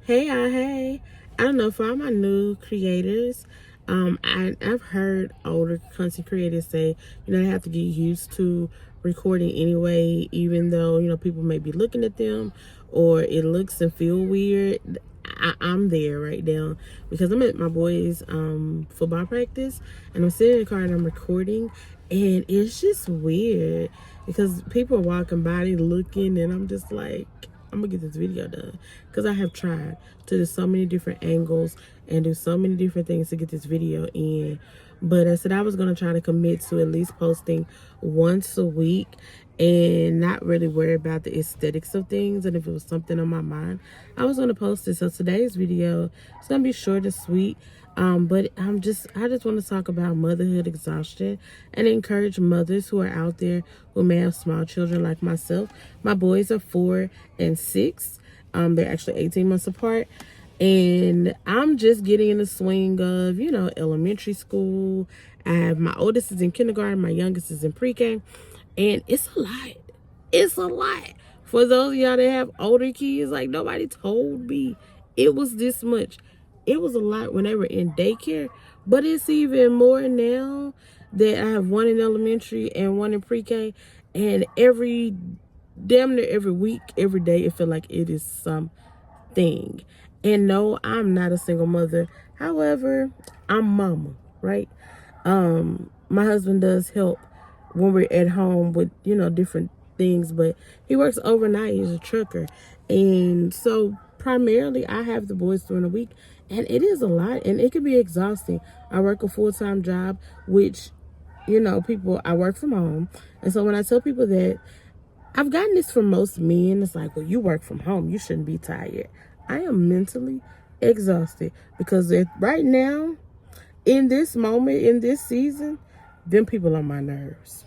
Hey. I don't know, for all my new creators, I've heard older content creators say, they have to get used to recording anyway, even though, people may be looking at them or it looks and feel weird. I'm there right now because I'm at my boys' football practice and I'm sitting in the car and I'm recording, and it's just weird because people are walking by, they looking, and I'm just like, I'm gonna get this video done because I have tried to do so many different angles and do so many different things to get this video in. But I said I was gonna try to commit to at least posting once a week and not really worry about the aesthetics of things. And if it was something on my mind, I was gonna post it. So today's video is gonna be short and sweet. But I just want to talk about motherhood exhaustion and encourage mothers who are out there who may have small children like myself. My boys are 4 and 6. They're actually 18 months apart. And I'm just getting in the swing of, elementary school. I have my oldest is in kindergarten, my youngest is in pre-K. And it's a lot. It's a lot. For those of y'all that have older kids, like, nobody told me it was this much. It was a lot when they were in daycare, but it's even more now that I have one in elementary and one in pre-K, and damn near every week, every day, it feel like it is something. And no, I'm not a single mother. However, I'm mama, right? My husband does help when we're at home with, different things, but he works overnight. He's a trucker. And so primarily I have the boys during the week, and it is a lot and it can be exhausting. I work a full-time job, which, I work from home. And so when I tell people that, I've gotten this from most men, it's like, well, you work from home, you shouldn't be tired. I am mentally exhausted because right now, in this moment, in this season, them people on my nerves.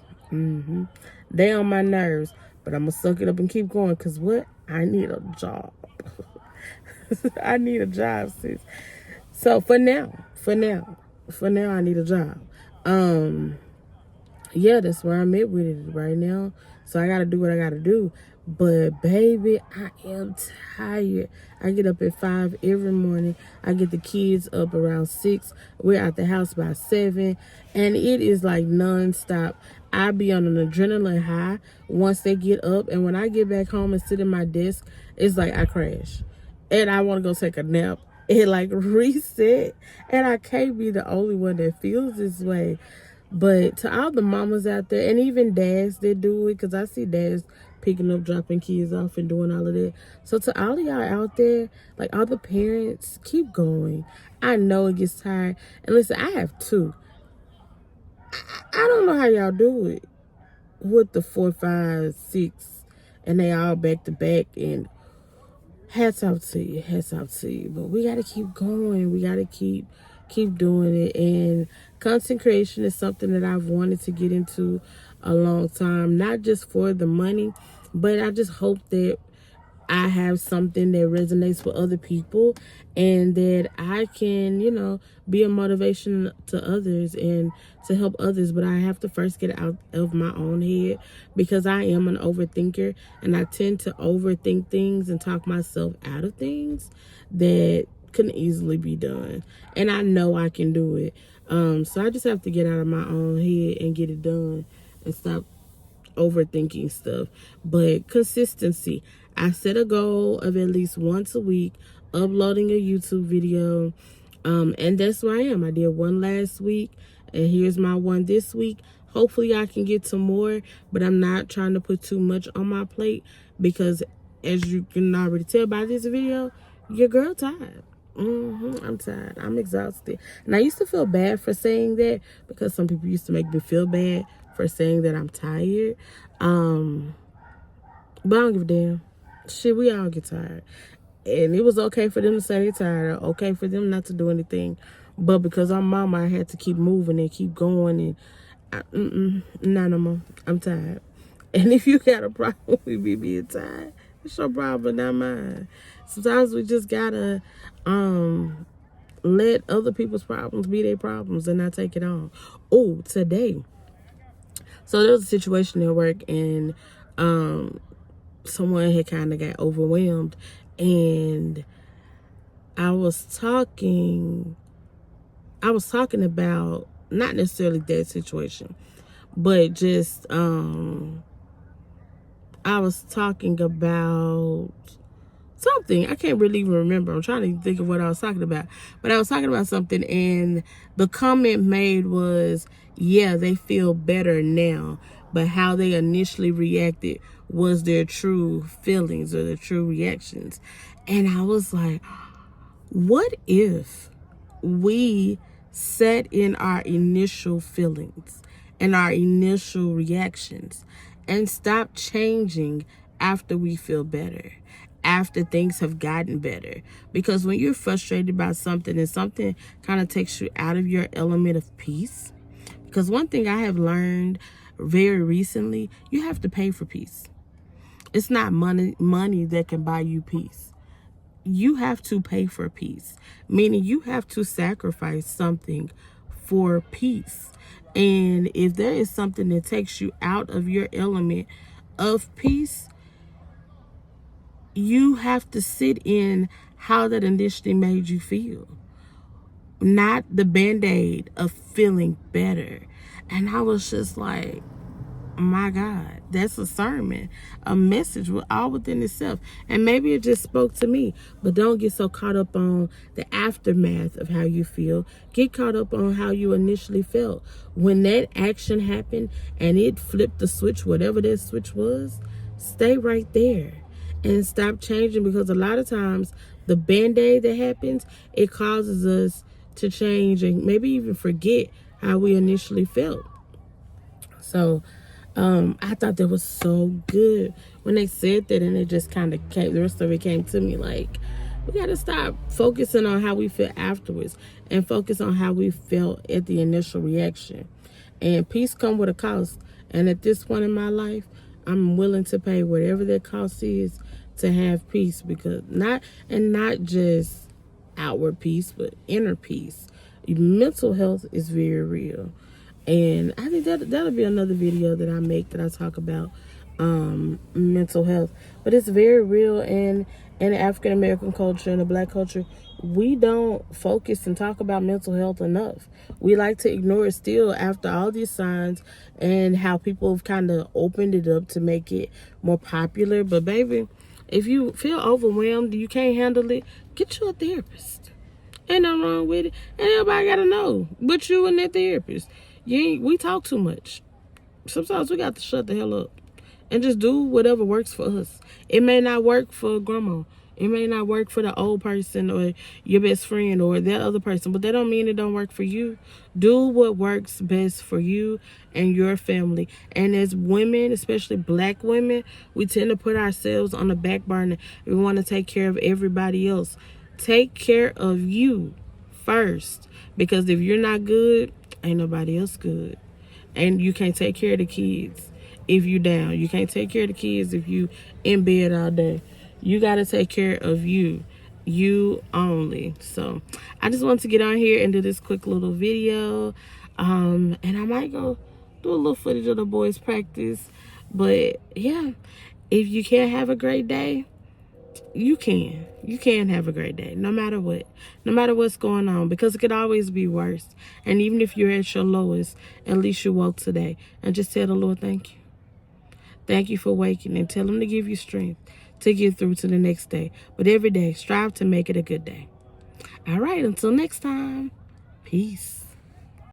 They on my nerves, but I'm gonna suck it up and keep going because what? I need a job. I need a job, sis. So for now, I need a job. Yeah, that's where I'm at with it right now. So I gotta do what I gotta do. But baby, I am tired. I get up at 5 every morning. I get the kids up around 6. We're at the house by 7. And it is like nonstop. I be on an adrenaline high once they get up. And when I get back home and sit at my desk, it's like I crash. And I want to go take a nap and like reset. And I can't be the only one that feels this way. But to all the mamas out there, and even dads that do it, because I see dads picking up, dropping kids off and doing all of that. So to all of y'all out there, like all the parents, keep going. I know it gets tired. And listen, I have 2. I don't know how y'all do it with the 4, 5, 6, and they all back to back. And hats off to you, but we got to keep going. We got to keep doing it. And content creation is something that I've wanted to get into a long time, not just for the money, but I just hope that I have something that resonates with other people and that I can, be a motivation to others and to help others. But I have to first get out of my own head because I am an overthinker and I tend to overthink things and talk myself out of things that couldn't easily be done. And I know I can do it. So I just have to get out of my own head and get it done and stop overthinking stuff. But consistency, I set a goal of at least once a week uploading a YouTube video, and that's where I am. I did one last week, and here's my one this week. Hopefully I can get some more, but I'm not trying to put too much on my plate because, as you can already tell by this video, your girl tired. I'm tired. I'm exhausted. And I used to feel bad for saying that because some people used to make me feel bad for saying that I'm tired. But I don't give a damn. Shit, we all get tired. And it was okay for them to say they're tired. Okay for them not to do anything. But because I'm mama, I had to keep moving and keep going. And no more. I'm tired. And if you got a problem with me being tired, it's your problem, not mine. Sometimes we just gotta let other people's problems be their problems and not take it on. Oh, today. So there was a situation at work, and someone had kind of got overwhelmed, and I was talking about not necessarily that situation, but just I was talking about something. I can't really even remember. I'm trying to think of what I was talking about. But I was talking about something, and the comment made was, yeah, they feel better now, but how they initially reacted was their true feelings or their true reactions. And I was like, what if we set in our initial feelings and our initial reactions and stop changing after we feel better, after things have gotten better? Because when you're frustrated about something and something kind of takes you out of your element of peace, because one thing I have learned very recently, you have to pay for peace. It's not money that can buy you peace. You have to pay for peace, meaning you have to sacrifice something for peace. And if there is something that takes you out of your element of peace, you have to sit in how that initially made you feel, not the band-aid of feeling better. And I was just like, my God, that's a sermon, a message all within itself. And maybe it just spoke to me, but don't get so caught up on the aftermath of how you feel. Get caught up on how you initially felt. When that action happened and it flipped the switch, whatever that switch was, stay right there and stop changing, because a lot of times the band-aid that happens, it causes us to change and maybe even forget how we initially felt. So I thought that was so good when they said that, and it just kind of came, the rest of it came to me like, we got to stop focusing on how we feel afterwards and focus on how we felt at the initial reaction. And peace come with a cost. And at this point in my life, I'm willing to pay whatever that cost is to have peace, because not just outward peace, but inner peace. Mental health is very real. And I think that'll be another video that I make, that I talk about mental health. But it's very real, and in the African American culture and the Black culture, we don't focus and talk about mental health enough. We like to ignore it still after all these signs and how people have kind of opened it up to make it more popular. But baby, if you feel overwhelmed, you can't handle it, get you a therapist. Ain't nothing wrong with it. And everybody gotta know, but you and that therapist. We talk too much. Sometimes we got to shut the hell up and just do whatever works for us. It may not work for grandma. It may not work for the old person or your best friend or that other person, but that don't mean it don't work for you. Do what works best for you and your family. And as women, especially Black women, we tend to put ourselves on the back burner. We want to take care of everybody else. Take care of you first, because if you're not good, ain't nobody else good. And you can't take care of the kids if you down. You can't take care of the kids if you in bed all day. You got to take care of you only. So I just wanted to get on here and do this quick little video, and I might go do a little footage of the boys practice. But yeah, if you can't have a great day, you can have a great day, no matter what's going on, because it could always be worse. And even if you're at your lowest, at least you woke today. And just tell the Lord thank you for waking, and tell him to give you strength to get through to the next day. But every day, strive to make it a good day. All right, until next time, peace.